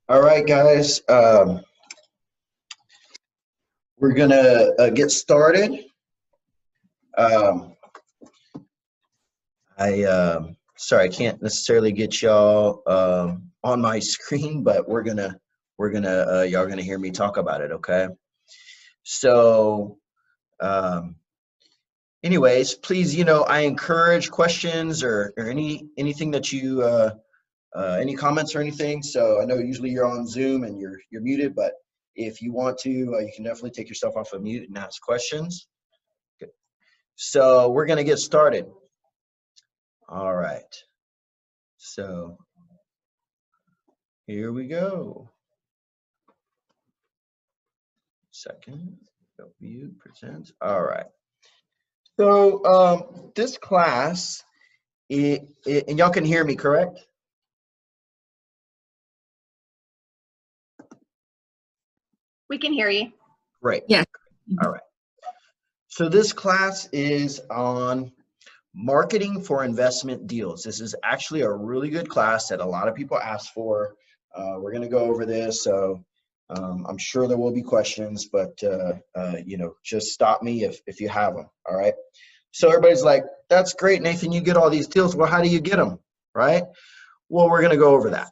All right, guys. We're gonna get started. Um, sorry, I can't necessarily get y'all on my screen, but we're gonna y'all gonna hear me talk about it. Okay. So, um, anyways, please, I encourage questions or anything that you any comments or anything. So I know usually you're on Zoom and you're muted, but if you want to, you can definitely take yourself off of mute and ask questions. Good. So we're gonna get started. All right. So here we go. Second, view presents. All right. So this class, and y'all can hear me, correct? We can hear you. Great. Yeah. All right. So this class is on marketing for investment deals. This is actually a really good class that a lot of people ask for. We're going to go over this, so I'm sure there will be questions, but just stop me if you have them. All right. So everybody's like, "That's great, Nathan. You get all these deals. Well, how do you get them?" Right? Well, we're going to go over that.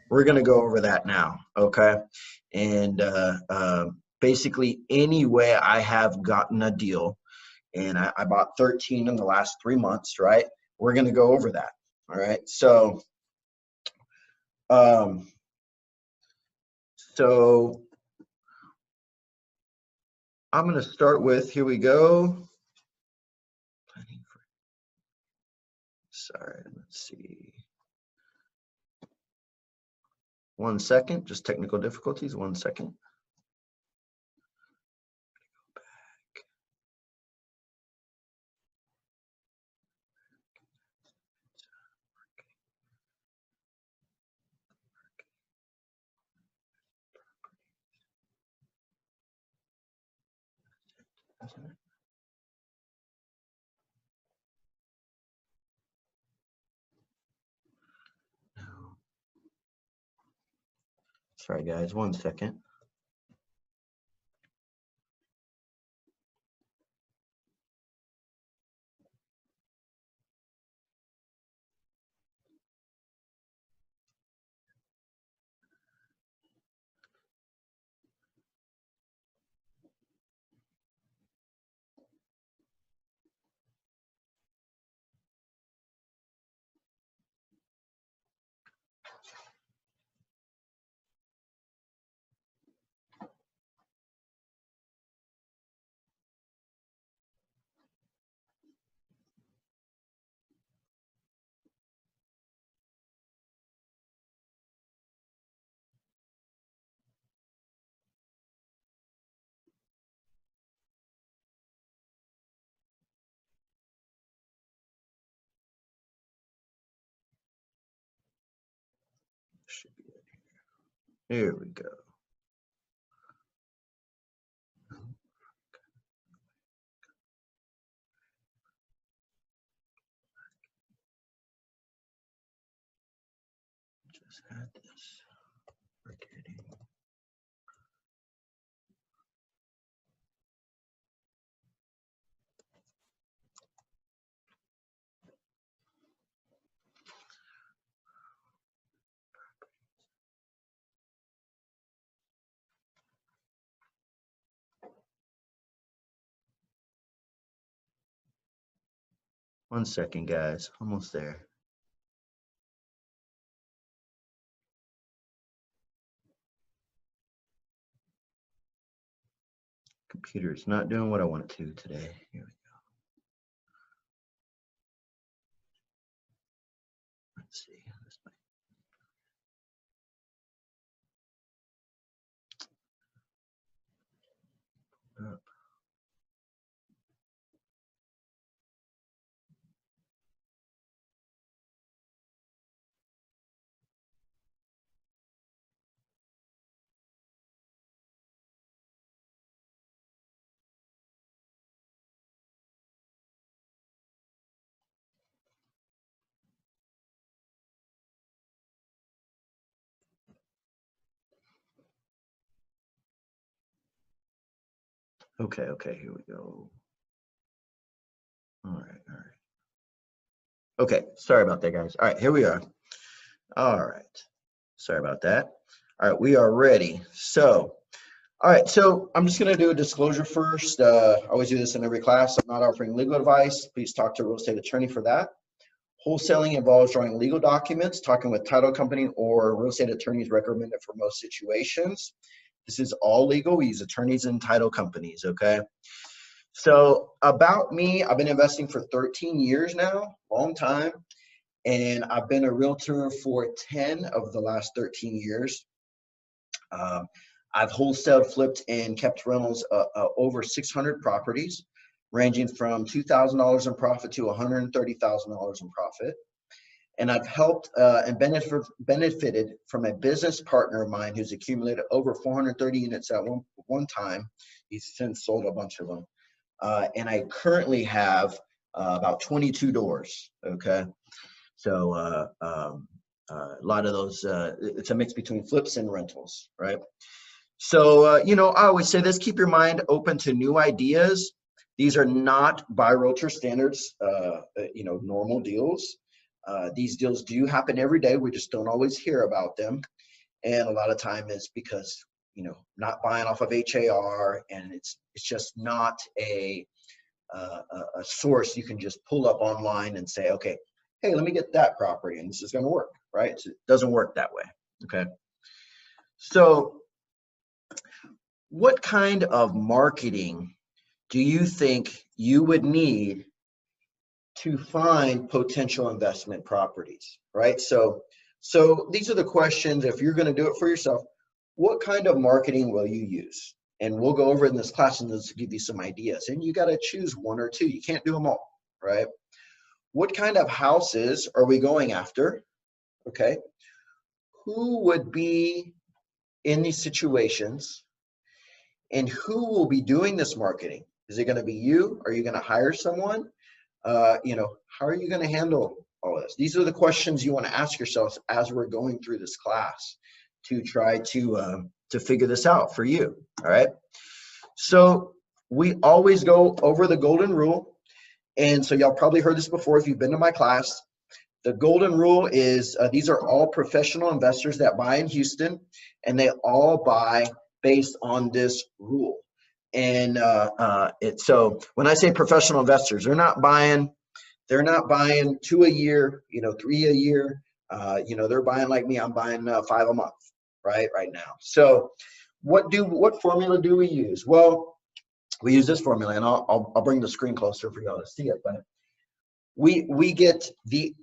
We're going to go over that now. Okay. And basically, any way I have gotten a deal, and I bought 13 in the last 3 months, right? We're going to go over that. All right. So, um, so I'm going to start with, here we go. Sorry, let's see. 1 second, just technical difficulties. 1 second. Sorry, guys, 1 second. Should be it here. Here we go. Just had this. Forgetting. One second, guys. Almost there. Computer's not doing what I want it to today. Here we go. Let's see. This might up. Okay, here we go. All right. Okay, sorry about that, guys. All right, here we are. All right, sorry about that. All right, we are ready. So, all right, so I'm just gonna do a disclosure first. I always do this in every class. I'm not offering legal advice. Please talk to a real estate attorney for that. Wholesaling involves drawing legal documents, talking with title company or real estate attorneys recommended for most situations. This is all legal. We use attorneys and title companies, okay? So about me, I've been investing for 13 years now, long time. And I've been a realtor for 10 of the last 13 years. I've wholesaled, flipped, and kept rentals over 600 properties, ranging from $2,000 in profit to $130,000 in profit. And I've helped and benefited from a business partner of mine who's accumulated over 430 units at one time. He's since sold a bunch of them. And I currently have about 22 doors, okay? So a lot of those, it's a mix between flips and rentals, right? So, you know, I always say this, keep your mind open to new ideas. These are not by realtor standards, you know, normal deals. These deals do happen every day. We just don't always hear about them. And a lot of time is because, you know, not buying off of HAR, and it's just not a source you can just pull up online and say, okay, hey, let me get that property and this is going to work, right? So it doesn't work that way, okay? So what kind of marketing do you think you would need to find potential investment properties, right? So these are the questions. If you're going to do it for yourself, what kind of marketing will you use? And we'll go over in this class and this will give you some ideas. And you got to choose one or two. You can't do them all, right? What kind of houses are we going after? Okay. Who would be in these situations? And who will be doing this marketing? Is it going to be you? Are you going to hire someone? You know, how are you going to handle all of this? These are the questions you want to ask yourselves as we're going through this class to try to figure this out for you. All right. So we always go over the golden rule. And so y'all probably heard this before if you've been to my class. The golden rule is these are all professional investors that buy in Houston, and they all buy based on this rule. And so when I say professional investors, they're not buying 2 a year, you know, 3 a year. You know, they're buying like me. I'm buying 5 a month, right now. So what formula do we use? Well, we use this formula, and I'll bring the screen closer for y'all to see it. But we get the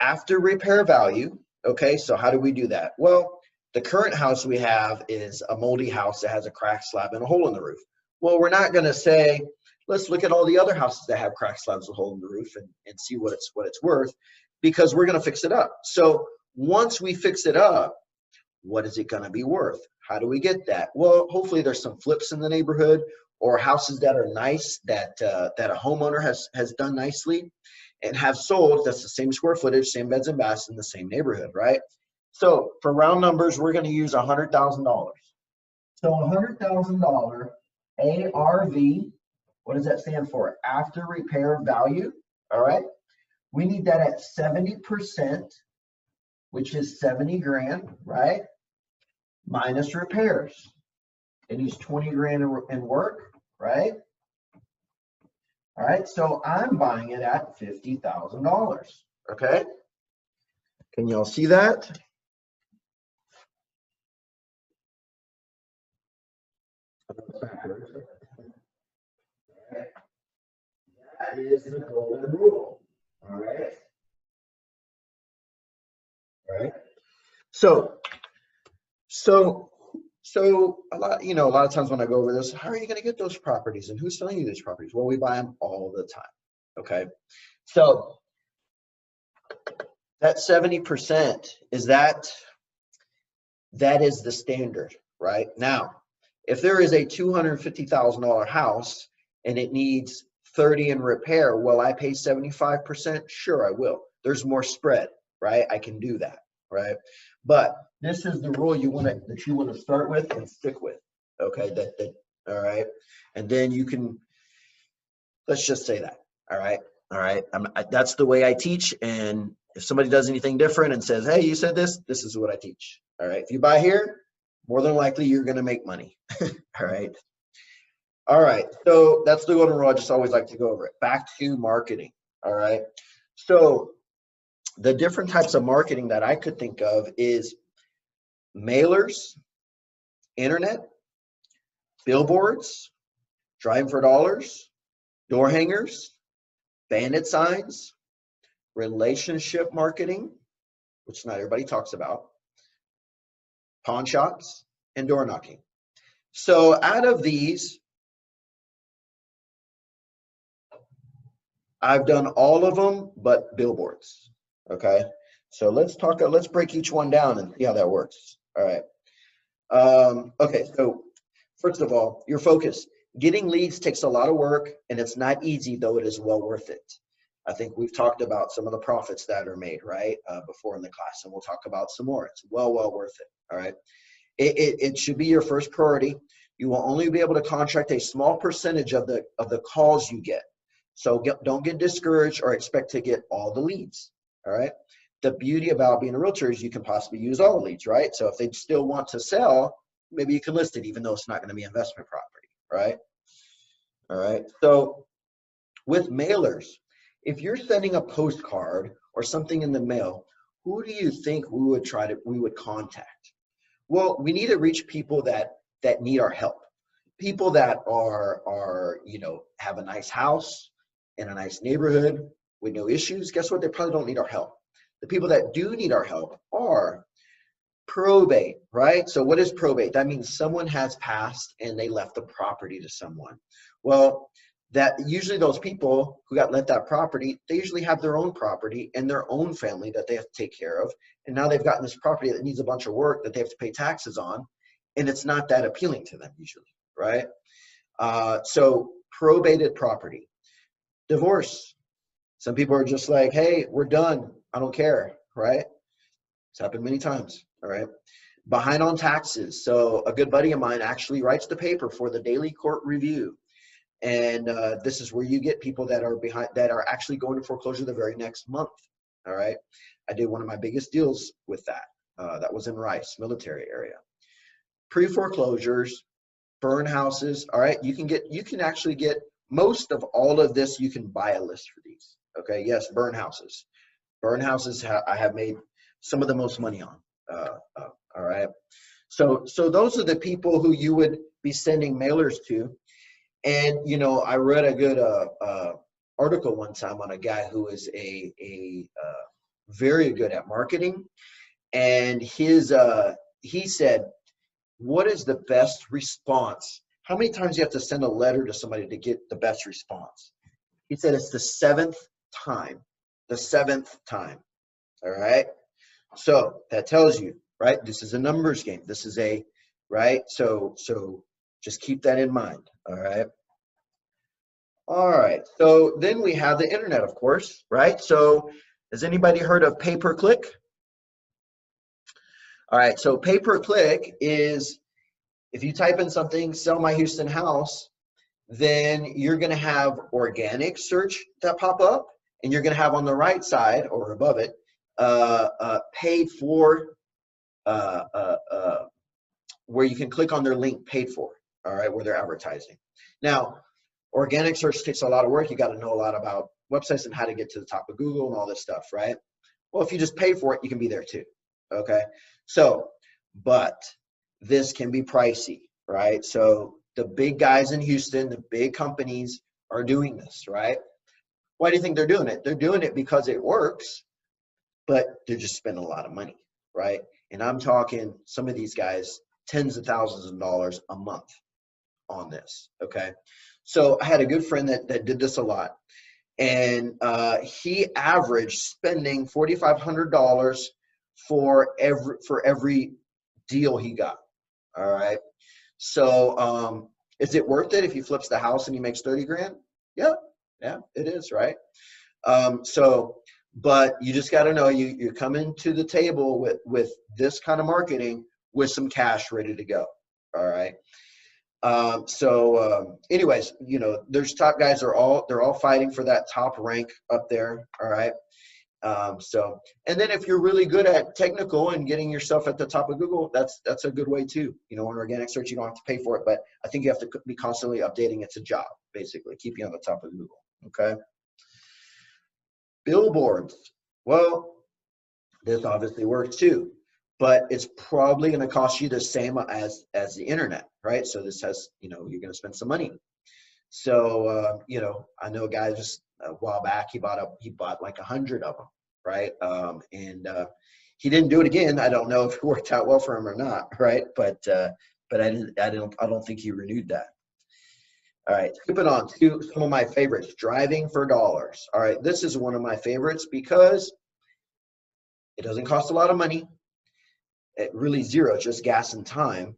after repair value. Okay, so how do we do that? Well, the current house we have is a moldy house that has a cracked slab and a hole in the roof. Well, we're not going to say, let's look at all the other houses that have cracked slabs and a hole in the roof and see what it's worth, because we're going to fix it up. So once we fix it up, what is it going to be worth? How do we get that? Well, hopefully there's some flips in the neighborhood or houses that are nice that a homeowner has done nicely and have sold. That's the same square footage, same beds and baths in the same neighborhood, right? So for round numbers, we're going to use $100,000. So $100,000 ARV, what does that stand for? After repair value, all right? We need that at 70%, which is 70 grand, right? Minus repairs. It needs 20 grand in work, right? All right, so I'm buying it at $50,000, okay? Can y'all see that? That is the golden rule, all right? All right. So a lot of times when I go over this, how are you going to get those properties and who's selling you these properties? Well, we buy them all the time. Okay. So that 70% is that is the standard, right? Now, if there is a $250,000 house and it needs 30 in repair, will I pay 75%? Sure, I will. There's more spread, right? I can do that, right? But this is the rule that you want to start with and stick with, okay? That all right? And then you can, let's just say that, all right? All right, that's the way I teach, and if somebody does anything different and says, hey, you said this is what I teach, all right? If you buy here, more than likely you're gonna make money, all right? All right, so that's the golden rule. I just always like to go over it. Back to marketing, all right? So the different types of marketing that I could think of is mailers, internet, billboards, driving for dollars, door hangers, bandit signs, relationship marketing, which not everybody talks about, pawn shops, and door knocking. So out of these, I've done all of them but billboards, okay? So let's break each one down and see how that works, all right? Okay, so first of all, your focus. Getting leads takes a lot of work, and it's not easy, though it is well worth it. I think we've talked about some of the profits that are made, right, before in the class, and we'll talk about some more. It's well worth it, all right? It should be your first priority. You will only be able to contract a small percentage of the calls you get. So don't get discouraged or expect to get all the leads, all right? The beauty about being a realtor is you can possibly use all the leads, right? So if they still want to sell, maybe you can list it even though it's not going to be investment property, right? All right, so with mailers, if you're sending a postcard or something in the mail, who do you think we would contact? Well, we need to reach people that need our help. People that are have a nice house in a nice neighborhood with no issues. Guess what? They probably don't need our help. The people that do need our help are probate, right? So what is probate? That means someone has passed and they left the property to someone. Well, that usually those people who got left that property, they usually have their own property and their own family that they have to take care of. And now they've gotten this property that needs a bunch of work that they have to pay taxes on, and it's not that appealing to them usually, right? So probated property. Divorce. Some people are just like, hey, we're done. I don't care, right? It's happened many times, all right? Behind on taxes. So a good buddy of mine actually writes the paper for the daily court review. And this is where you get people that are behind, that are actually going to foreclosure the very next month, all right? I did one of my biggest deals with that. That was in Rice, military area. Pre-foreclosures, burn houses, all right? You can actually get most of all of this. You can buy a list for these, okay? Yes, burn houses. Burn houses I have made some of the most money on, all right? So those are the people who you would be sending mailers to. And, I read a good article one time on a guy who is a very good at marketing. And he said, what is the best response? How many times do you have to send a letter to somebody to get the best response? He said it's the seventh time. The seventh time. All right. So that tells you, right? This is a numbers game. This is right? So just keep that in mind, all right? All right, so then we have the internet, of course, right? So has anybody heard of pay-per-click? All right, so pay-per-click is if you type in something, sell my Houston house, then you're gonna have organic search that pop up, and you're gonna have on the right side or above it, paid for, where you can click on their link paid for, all right, where they're advertising. Now, organic search takes a lot of work. You got to know a lot about websites and how to get to the top of Google and all this stuff, right? Well, if you just pay for it, you can be there too, okay? So, but this can be pricey, right? So the big guys in Houston, the big companies are doing this, right? Why do you think they're doing it? They're doing it because it works, but they're just spending a lot of money, right? And I'm talking some of these guys, tens of thousands of dollars a month on this, okay? So I had a good friend that did this a lot, and he averaged spending $4,500 for every deal he got, all right? So is it worth it if he flips the house and he makes 30 grand? Yeah, it is, right? But you just got to know you're coming to the table with this kind of marketing with some cash ready to go, all right? Anyways, you know, there's top guys, they're all fighting for that top rank up there. All right. And then if you're really good at technical and getting yourself at the top of Google, that's a good way too. You know, on organic search, you don't have to pay for it, but I think you have to be constantly updating. It's a job, basically, keep you on the top of Google. Okay. Billboards. Well, this obviously works too, but it's probably going to cost you the same as the internet, right? So this has, you know, you're going to spend some money. So, you know, I know a guy just a while back, he bought like 100 of them, right? He didn't do it again. I don't know if it worked out well for him or not, right? But I don't think he renewed that. All right, skipping on to some of my favorites, driving for dollars. All right, this is one of my favorites because it doesn't cost a lot of money. It really zero, just gas and time.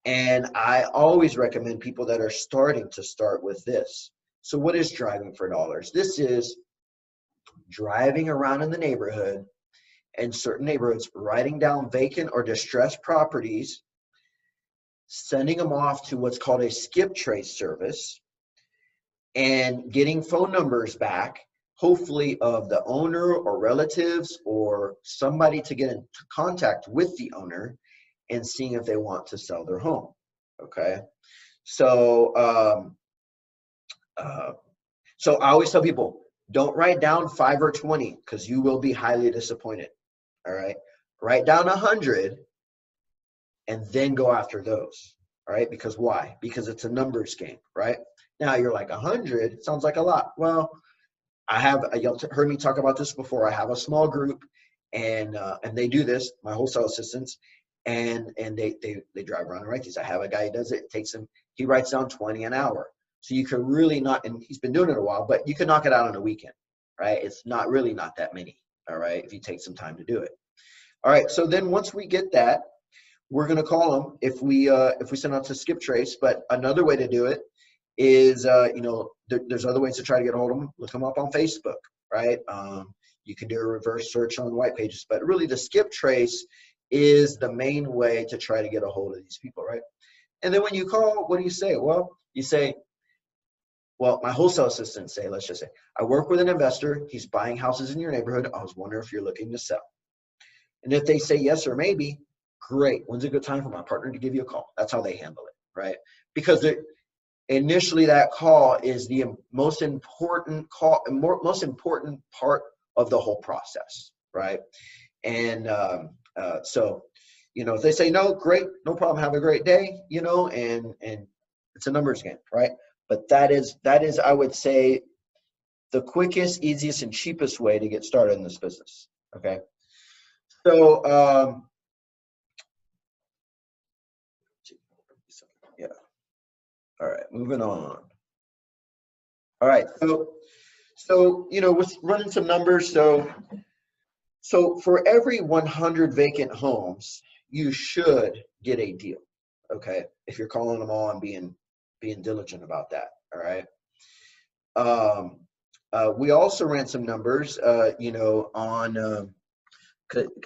And I always recommend people that are starting to start with this. So what is driving for dollars? This is driving around in the neighborhood, and certain neighborhoods, writing down vacant or distressed properties, sending them off to what's called a skip trace service, and getting phone numbers back, hopefully of the owner or relatives or somebody to get into contact with the owner, and seeing if they want to sell their home. Okay. So so I always tell people, don't write down 5 or 20 because you will be highly disappointed. All right. Write down 100 and then go after those. All right. Because why? Because it's a numbers game, right? Now you're like 100 sounds like a lot. Well, y'all heard me talk about this before. I have a small group, and they do this, my wholesale assistants, and they drive around and write these. I have a guy who does it. It takes him, he writes down 20 an hour. So you can really not, and he's been doing it a while, but you can knock it out on a weekend, right? It's not that many, all right, if you take some time to do it. All right, so then once we get that, we're going to call them if we send out to skip trace. But another way to do it is, you know, there's other ways to try to get a hold of them. Look them up on Facebook, right? You can do a reverse search on white pages, but really the skip trace is the main way to try to get a hold of these people, right? And then when you call, what do you say? Well, you say, well, my wholesale assistants say, let's just say, I work with an investor. He's buying houses in your neighborhood. I was wondering if you're looking to sell. And if they say yes or maybe, great. When's a good time for my partner to give you a call? That's how they handle it, right? Because initially that call is the most important most important part of the whole process, right? And so, you know, if they say no, great, no problem, have a great day, you know, and it's a numbers game, right? But that is, I would say, the quickest, easiest, and cheapest way to get started in this business. Okay. So, yeah. All right, moving on. All right, so you know, with running some numbers, so for every 100 vacant homes, you should get a deal. Okay, if you're calling them all and being diligent about that. All right. We also ran some numbers, you know, on.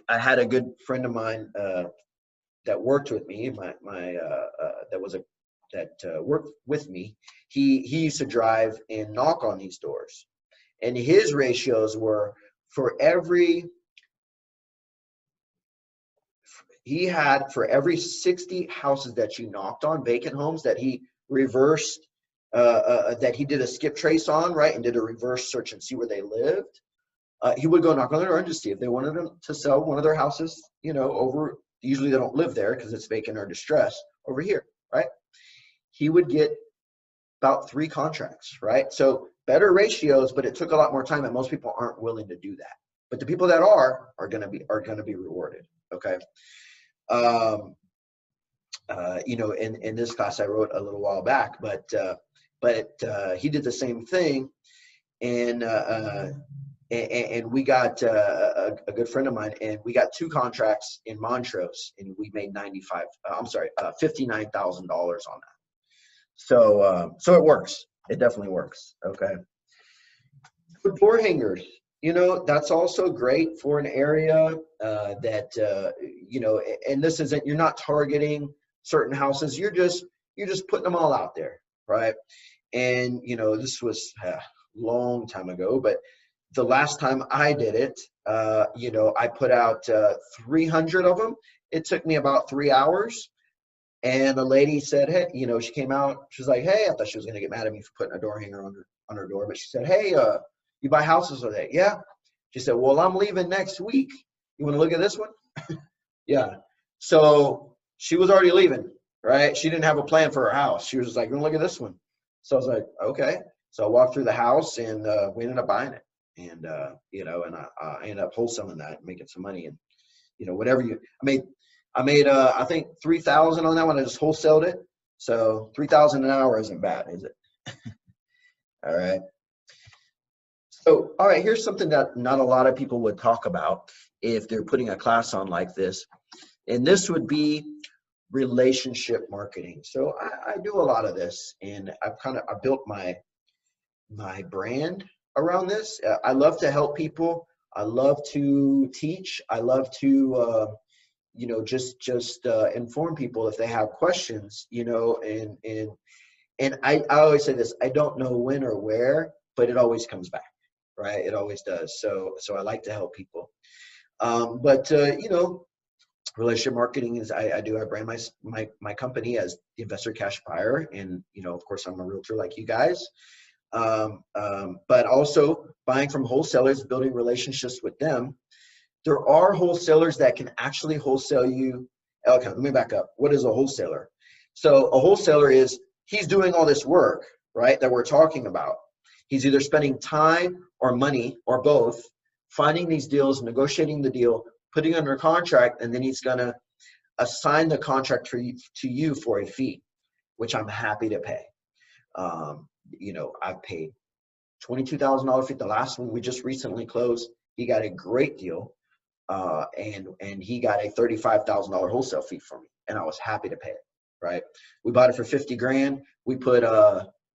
I had a good friend of mine that worked with me. That worked with me. He used to drive and knock on these doors, and his ratios were for every 60 houses that you knocked on, vacant homes that he reversed, that he did a skip trace on, right, and did a reverse search and see where they lived. He would go knock on their door and just see if they wanted them to sell one of their houses, you know, over, usually they don't live there because it's vacant or distressed, over here, right? He would get about 3 contracts, right? So better ratios, but it took a lot more time, and most people aren't willing to do that. But the people that are going to be rewarded, okay? You know, in this class I wrote a little while back, but he did the same thing, and we got a good friend of mine, and we got 2 contracts in Montrose, and we made $59,000 on that. So it works. It definitely works. Okay. With door hangers, you know, that's also great for an area that you know, and this isn't, you're not targeting certain houses. You're just, You're just putting them all out there, right? And, you know, this was a long time ago, but the last time I did it, you know, I put out 300 of them. It took me about 3 hours. And the lady said, hey, you know, she came out. She was like, hey, I thought she was going to get mad at me for putting a door hanger on her door. But she said, hey, you buy houses with it? Yeah. She said, well, I'm leaving next week. You want to look at this one? Yeah. So she was already leaving, right? She didn't have a plan for her house. She was just like, you want to look at this one? So I was like, okay. So I walked through the house and we ended up buying it. And, you know, and I ended up wholesaling that and making some money. And, you know, whatever you, I made I think 3,000 on that one. I just wholesaled it. So 3,000 an hour isn't bad, is it? All right. So, all right, here's something that not a lot of people would talk about if they're putting a class on like this. And this would be relationship marketing. So I do a lot of this, and I built my brand around this. I love to help people. I love to teach. I love to you know, just inform people if they have questions, you know, and I always say this, I don't know when or where, but it always comes back, right? It always does. So I like to help people. But you know, relationship marketing is, I brand my company as the Investor Cash Buyer. And, you know, of course, I'm a realtor like you guys. But also buying from wholesalers, building relationships with them. There are wholesalers that can actually wholesale you. Okay, let me back up. What is a wholesaler? So a wholesaler is, he's doing all this work, right, that we're talking about. He's either spending time or money or both, finding these deals, negotiating the deal, putting under contract, and then he's going to assign the contract to you for a fee, which I'm happy to pay. You know, I've paid $22,000 fee. The last one we just recently closed, he got a great deal. And he got a $35,000 wholesale fee from me, and I was happy to pay it, right? We bought it for 50 grand. We put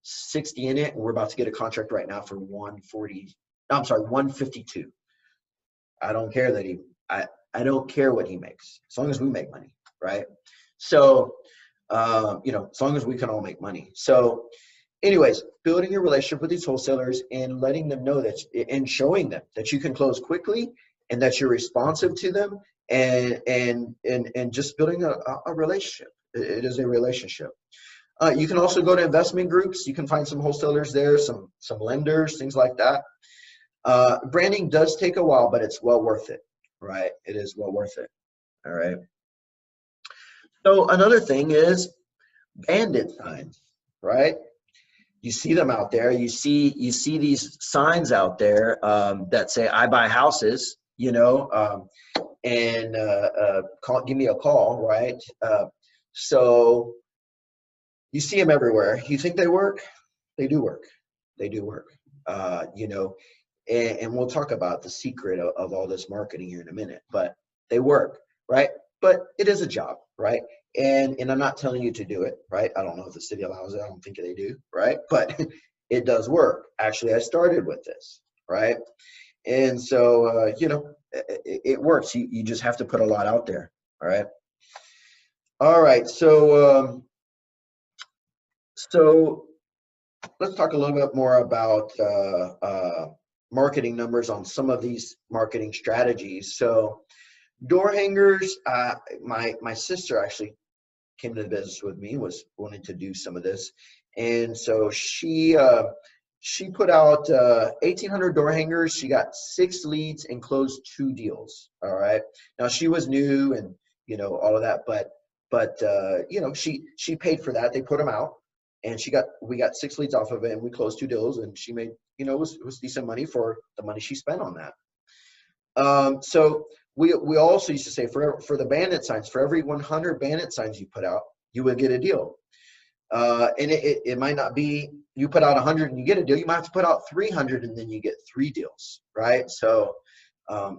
60 in it, and we're about to get a contract right now for 140. I'm sorry, 152. I don't care that I don't care what he makes, as long as we make money, right? So, you know, as long as we can all make money. So anyways, building a relationship with these wholesalers and letting them know that, and showing them that you can close quickly and that you're responsive to them, and just building a relationship. It is a relationship. You can also go to investment groups. You can find some wholesalers there, some lenders, things like that. Branding does take a while, but it's well worth it, right? It is well worth it. All right. So another thing is bandit signs, right? You see them out there. You see these signs out there that say, "I buy houses," you know, and give me a call, right? So you see them everywhere. You think they work? They do work. They do work. You know, and we'll talk about the secret of all this marketing here in a minute, but they work, right? But it is a job, right? And I'm not telling you to do it, right? I don't know if the city allows it. I don't think they do, right? But it does work. Actually, I started with this, right? And so, you know, it works. You just have to put a lot out there, all right? All right, so let's talk a little bit more about marketing numbers on some of these marketing strategies. So door hangers, my sister actually came to the business with me, was wanting to do some of this. And so she put out 1,800 door hangers. She got 6 leads and closed 2 deals. All right. Now she was new and, you know, all of that, but you know, she paid for that. They put them out, and we got 6 leads off of it, and we closed 2 deals, and she made, you know, it was decent money for the money she spent on that. So we also used to say for the bandit signs, for every 100 bandit signs you put out, you would get a deal. And it might not be you put out 100 and you get a deal. You might have to put out 300 and then you get 3 deals, right? So,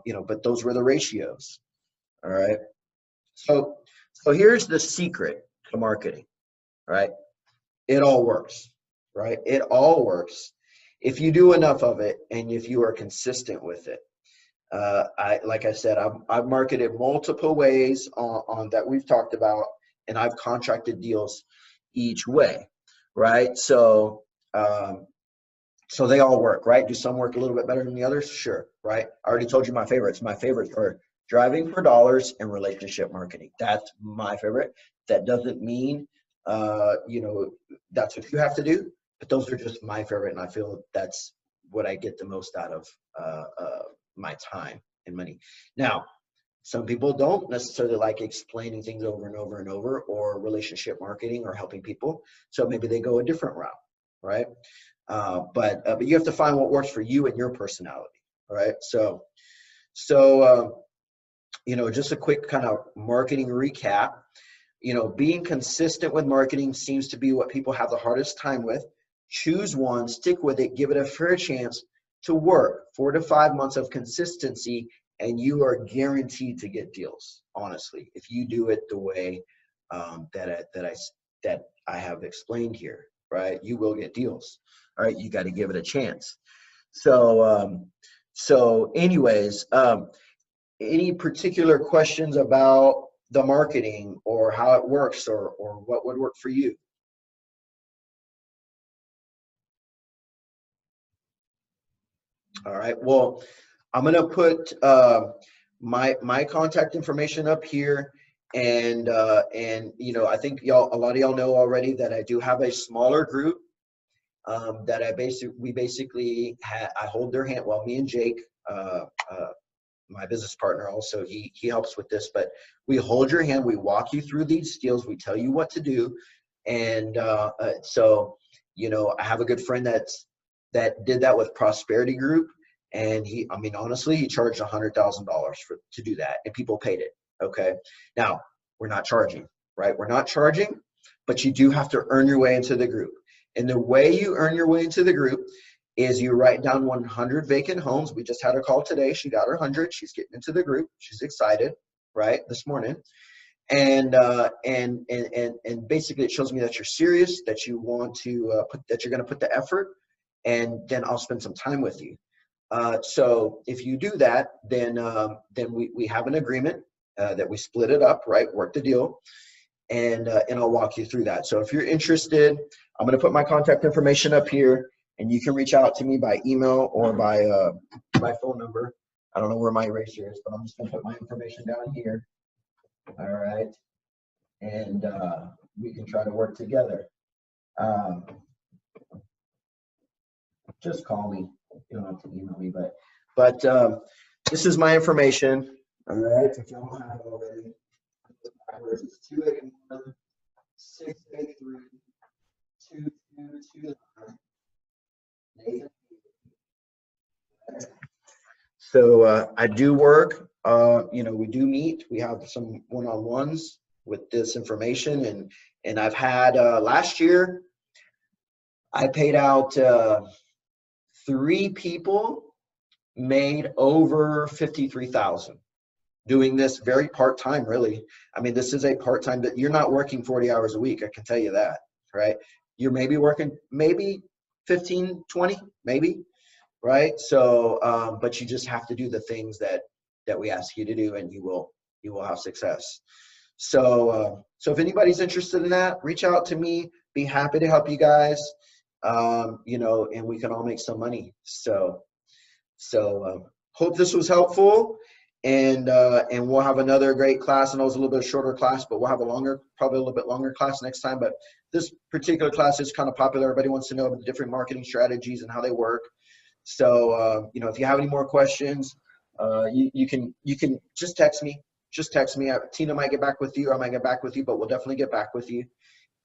you know, but those were the ratios. All right. So here's the secret to marketing, right? It all works, right? It all works if you do enough of it and if you are consistent with it. Like I said, I've marketed multiple ways on that we've talked about, and I've contracted deals each way, right? So so they all work, right? Do some work a little bit better than the others? Sure, right? I already told you my favorites. My favorites are driving for dollars and relationship marketing. That's my favorite. That doesn't mean, you know, that's what you have to do, but those are just my favorite, and I feel that's what I get the most out of my time and money. Now, some people don't necessarily like explaining things over and over and over, or relationship marketing or helping people. So maybe they go a different route, right? But you have to find what works for you and your personality, right? So you know, just a quick kind of marketing recap. You know, being consistent with marketing seems to be what people have the hardest time with. Choose one, stick with it, give it a fair chance to work. 4 to 5 months of consistency, and you are guaranteed to get deals. Honestly, if you do it the way that I have explained here, right? You will get deals. All right, you got to give it a chance. So anyways, any particular questions about the marketing or how it works, or what would work for you? All right, well, I'm gonna put my contact information up here, and you know, I think a lot of y'all know already that I do have a smaller group that I hold their hand. Well, me and Jake, my business partner, also he helps with this, but we hold your hand, we walk you through these skills, we tell you what to do. And so, you know, I have a good friend that did that with Prosperity Group, and I mean, honestly, he charged $100,000 to do that, and people paid it. Okay, now we're not charging, right? We're not charging, but you do have to earn your way into the group. And the way you earn your way into the group is you write down 100 vacant homes. We just had a call today. She got her 100. She's getting into the group. She's excited, right, this morning. And basically it shows me that you're serious, that you want to that you're going to put the effort, and then I'll spend some time with you. So if you do that, then we have an agreement that we split it up, right? Work the deal, and I'll walk you through that. So if you're interested, I'm going to put my contact information up here, and you can reach out to me by email or by phone number. I don't know where my eraser is, but I'm just going to put my information down here. All right, and we can try to work together. Just call me. You don't have to email me, but this is my information. All right, if you don't have it already, it's 281-683-2229. So I do work. You know, we do meet. We have some one-on-ones with this information, and I've had last year I paid out 3 people, made over $53,000 doing this very part-time. Really, I mean, this is a part-time that you're not working 40 hours a week. I can tell you that, right? You're maybe working maybe 15, 20, maybe. Right? So, but you just have to do the things that we ask you to do, and you will have success. So, so if anybody's interested in that, reach out to me. Be happy to help you guys. You know, and we can all make some money. So hope this was helpful, and we'll have another great class. I know it's a little bit shorter class, but we'll have probably a little bit longer class next time. But this particular class is kind of popular. Everybody wants to know about the different marketing strategies and how they work. So, you know, if you have any more questions, you can just text me. Just text me. Tina might get back with you, or I might get back with you, but we'll definitely get back with you,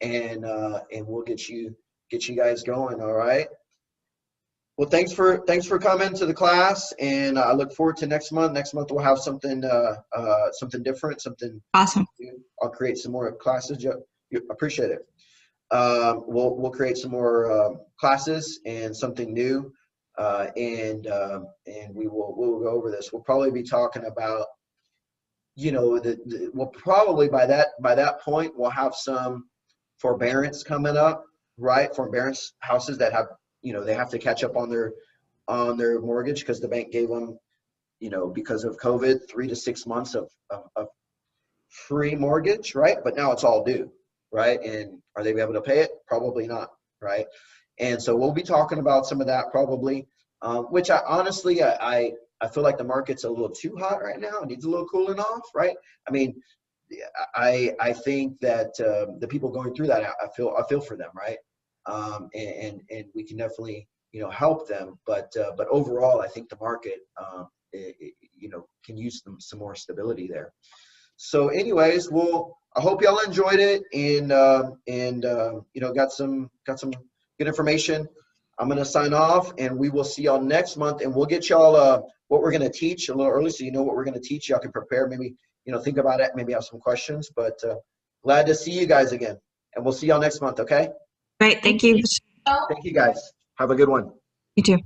and we'll get you guys going. All right. Well, thanks for coming to the class, and I look forward to next month. Next month we'll have something something different, something Awesome. I'll create some more classes. You appreciate it. We'll create some more classes and something new. And we'll go over this. We'll probably be talking about, you know, we'll probably by that point we'll have some forbearance coming up, right? Forbearance houses that have, you know, they have to catch up on their mortgage because the bank gave them, you know, because of COVID, 3 to 6 months of free mortgage, right? But now it's all due, right? And are they able to pay it? Probably not, right? And so we'll be talking about some of that probably, which I honestly, I feel like the market's a little too hot right now. It needs a little cooling off, right? I mean, I think that the people going through that, I feel for them, right? And we can definitely, you know, help them. But overall, I think the market, you know, can use some more stability there. So, anyways, I hope y'all enjoyed it and you know, got some good information. I'm gonna sign off, and we will see y'all next month, and we'll get y'all what we're gonna teach a little early, so you know what we're gonna teach. Y'all can prepare, maybe, you know, think about it, maybe have some questions. But glad to see you guys again, and we'll see y'all next month. Okay? Great. Thank you. Thank you guys. Have a good one. You too.